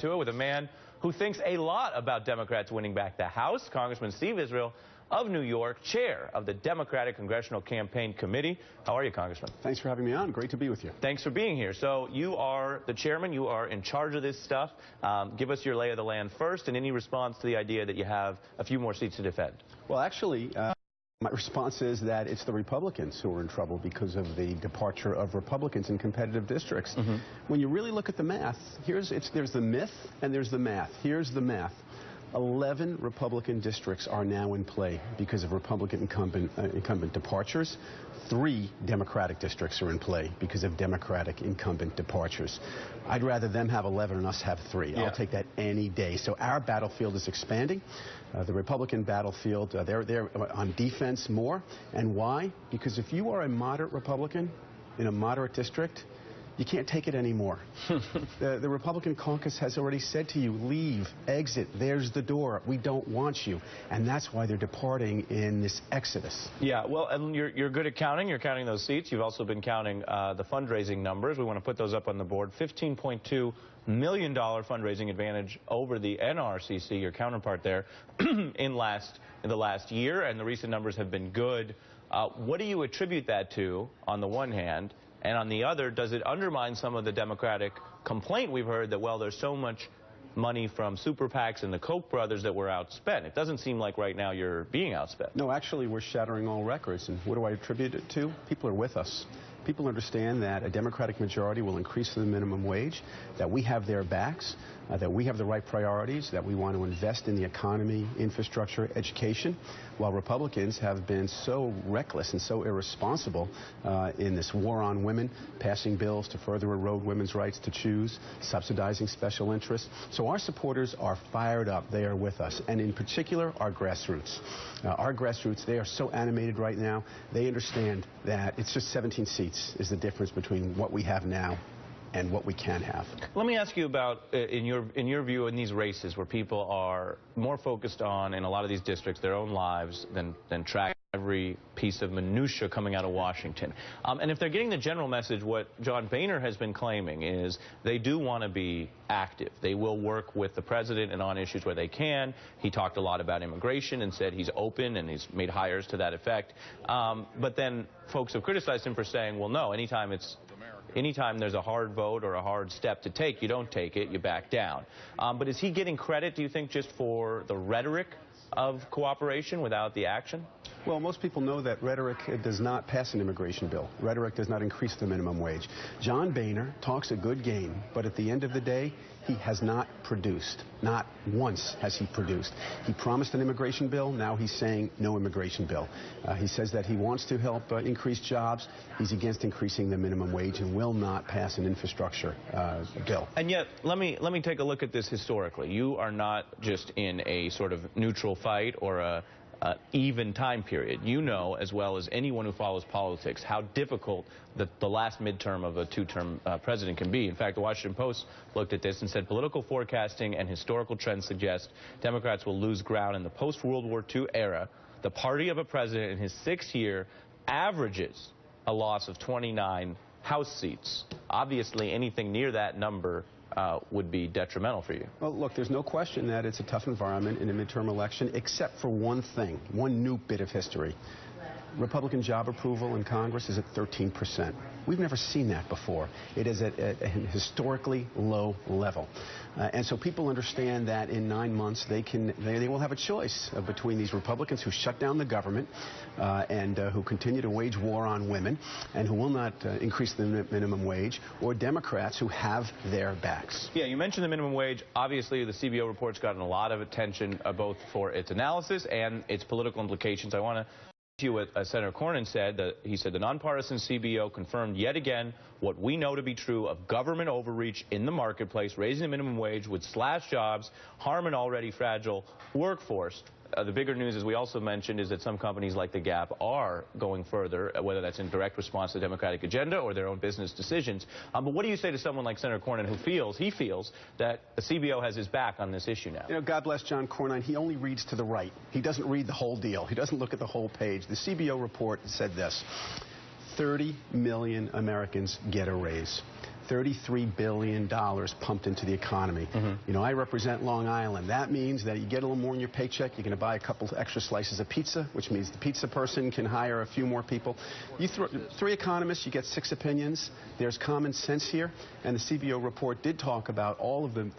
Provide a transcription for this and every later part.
to it with a man who thinks a lot about Democrats winning back the House, Congressman Steve Israel of New York, chair of the Democratic Congressional Campaign Committee. How are you, Congressman? Thanks for having me on. Great to be with you. Thanks for being here. So you are the chairman. You are in charge of this stuff. Give us your lay of the land first and any response to the idea that you have a few more seats to defend. Well, actually, my response is that it's the Republicans who are in trouble because of the departure of Republicans in competitive districts. When you really look at the math, there's the myth and there's the math. Here's the math. 11 Republican districts are now in play because of Republican incumbent departures. 3 Democratic districts are in play because of Democratic incumbent departures. I'd rather them have 11 and us have 3. I'll take that any day. So our battlefield is expanding. The Republican battlefield, they're on defense more. And why? Because if you are a moderate Republican in a moderate district, you can't take it anymore. The Republican caucus has already said to you, leave, exit, there's the door, we don't want you. And that's why they're departing in this exodus. Yeah, well, and you're good at counting. You're counting those seats. You've also been counting the fundraising numbers. We want to put those up on the board. $15.2 million fundraising advantage over the NRCC, your counterpart there, in the last year, and the recent numbers have been good. What do you attribute that to, on the one hand? And on the other, does it undermine some of the Democratic complaint we've heard that, well, there's so much money from super PACs and the Koch brothers that we're outspent? It doesn't seem like right now you're being outspent. No, actually, we're shattering all records. And what do I attribute it to? People are with us. People understand that a Democratic majority will increase the minimum wage, that we have their backs, that we have the right priorities, that we want to invest in the economy, infrastructure, education, while Republicans have been so reckless and so irresponsible in this war on women, passing bills to further erode women's rights to choose, subsidizing special interests. So our supporters are fired up. They are with us. And in particular, our grassroots. Our grassroots, they are so animated right now. They understand that it's just 17 seats is the difference between what we have now and what we can have. Let me ask you about, in your view, in these races where people are more focused on, in a lot of these districts, their own lives than track every piece of minutia coming out of Washington. And if they're getting the general message, what John Boehner has been claiming is they do want to be active. They will work with the president and on issues where they can. He talked a lot about immigration and said he's open and he's made hires to that effect. But then folks have criticized him for saying, well, no, anytime there's a hard vote or a hard step to take, you don't take it, you back down. But is he getting credit, do you think, just for the rhetoric of cooperation without the action? Well, most people know that rhetoric does not pass an immigration bill. Rhetoric does not increase the minimum wage. John Boehner talks a good game, but at the end of the day, he has not produced. Not once has he produced. He promised an immigration bill. Now he's saying no immigration bill. He says that he wants to help increase jobs. He's against increasing the minimum wage and will not pass an infrastructure bill. And yet, let me take a look at this historically. You are not just in a sort of neutral fight or a even time period. You know, as well as anyone who follows politics, how difficult the last midterm of a two-term president can be. In fact, the Washington Post looked at this and said political forecasting and historical trends suggest Democrats will lose ground in the post-World War II era. The party of a president in his 6th year averages a loss of 29 House seats. Obviously, anything near that number would be detrimental for you. Well, look, there's no question that it's a tough environment in a midterm election, except for one thing, one new bit of history. Republican job approval in Congress is at 13%. We've never seen that before. It is at a historically low level. And so people understand that in 9 months they will have a choice between these Republicans who shut down the government and who continue to wage war on women and who will not increase the minimum wage, or Democrats who have their backs. Yeah, you mentioned the minimum wage. Obviously, the CBO report's gotten a lot of attention both for its analysis and its political implications. I want to you what Senator Cornyn said. He said the nonpartisan CBO confirmed yet again what we know to be true of government overreach in the marketplace. Raising the minimum wage would slash jobs, harm an already fragile workforce. The bigger news, as we also mentioned, is that some companies like the Gap are going further, whether that's in direct response to the Democratic agenda or their own business decisions. But what do you say to someone like Senator Cornyn who feels that the CBO has his back on this issue now? You know, God bless John Cornyn. He only reads to the right. He doesn't read the whole deal. He doesn't look at the whole page. The CBO report said this: 30 million Americans get a raise. $33 billion pumped into the economy. You know, I represent Long Island. That means that you get a little more in your paycheck. You're going to buy a couple extra slices of pizza, which means the pizza person can hire a few more people. You throw 3 economists, you get 6 opinions. There's common sense here. And the CBO report did talk about all of the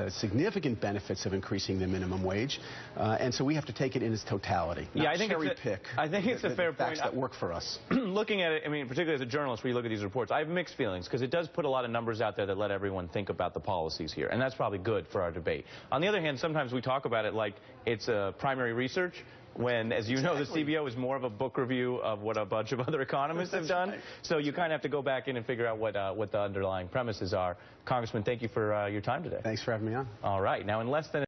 significant benefits of increasing the minimum wage. And so we have to take it in its totality. Yeah, I think it's a fair facts point. that work for us. Looking at it, I mean, particularly as a journalist, where you look at these reports, I have mixed feelings because it does put a lot of numbers out there that let everyone think about the policies here, and that's probably good for our debate. On the other hand, sometimes we talk about it like it's primary research, when, as you know, the CBO is more of a book review of what a bunch of other economists have done. Right. So you kind of have to go back in and figure out what the underlying premises are. Congressman, thank you for your time today. Thanks for having me on. All right. Now, in less than